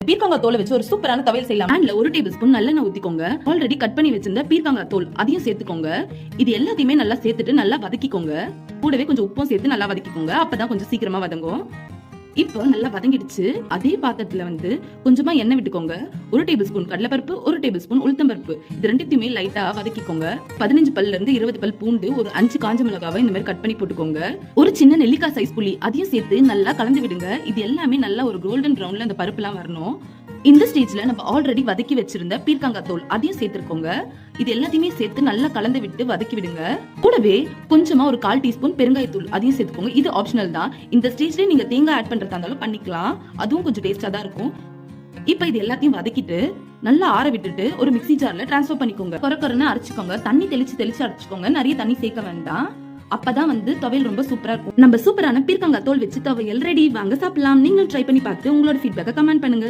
பீர்க்கங்காய் தோலை வச்சு ஒரு சூப்பரான துவையல் செய்யலாம். பேன்ல 1 டேபிள் ஸ்பூன் நல்லெண்ணெய் ஊத்திக்கோங்க. ஆல்ரெடி கட் பண்ணி வச்சிருந்த பீர்க்கங்காய் தோல் அதையும் சேர்த்துக்கோங்க. இது எல்லாத்தையுமே நல்லா சேர்த்துட்டு நல்லா வதக்கிக்கோங்க. கூடவே கொஞ்சம் உப்பும் சேர்த்து நல்லா வதக்கிக்கோங்க. அப்பதான் கொஞ்சம் சீக்கிரமா வதங்கும். இப்போ நல்லா வதங்கிடுச்சு. அதே பாத்திரத்துல கொஞ்சமா எண்ணெய் விட்டுக்கோங்க. 1 டேபிள் ஸ்பூன் கடலைப்பருப்பு, 1 டேபிள் ஸ்பூன் உளுத்தம்பருப்பு, இது ரெண்டுத்தையுமே லைட்டா வதக்கிக்கோங்க. 15 பல்ல இருந்து 20 பல் பூண்டு, ஒரு 5 காஞ்ச மிளகாவை இந்த மாதிரி கட் பண்ணி போட்டுக்கோங்க. ஒரு சின்ன நெல்லிக்காய் சைஸ் புளி அதையும் சேர்த்து நல்லா கலந்து விடுங்க. இது எல்லாமே நல்லா ஒரு கோல்டன் ப்ரௌன்ல அந்த பருப்பு எல்லாம் வரணும். இந்த ஸ்டேஜ்ல நம்ம ஆல்ரெடி வதக்கி வச்சிருந்த பீர்க்கங்காய் தோல் அதையும் சேர்த்திருக்கோங்க. இது எல்லாத்தையுமே சேர்த்து நல்லா கலந்து விட்டு வதக்கி விடுங்க. கூடவே கொஞ்சமா ஒரு 1/4 டீஸ்பூன் பெருங்காயத்தூள் அதையும் சேர்த்துக்கோங்க. இது ஆப்ஷனல் தான். இந்த ஸ்டேஜ்ல நீங்க தேங்காய் ஆட் பண்றதா இருந்தாலும் பண்ணிக்கலாம். அதுவும் கொஞ்சம் டேஸ்டா தான் இருக்கும். இப்ப இது எல்லாத்தையும் வதக்கிட்டு நல்லா ஆற விட்டுட்டு ஒரு மிக்ஸி ஜார்ல டிரான்ஸ்ஃபர் பண்ணிக்கோங்க. கொரன்னு அரைச்சுக்கோங்க. தண்ணி தெளிச்சு அரைச்சுக்கோங்க. நிறைய தண்ணி சேர்க்க வேண்டாம். அப்பதான் துவையல் ரொம்ப சூப்பரா இருக்கும். நம்ம சூப்பரான பீர்க்கங்காய் தோல் வச்சு துவையல் ரெடி. வாங்க சாப்பிடலாம். நீங்களும் ட்ரை பண்ணி பார்த்து உங்களோட ஃபீட்பேக்கை கமெண்ட் பண்ணுங்க.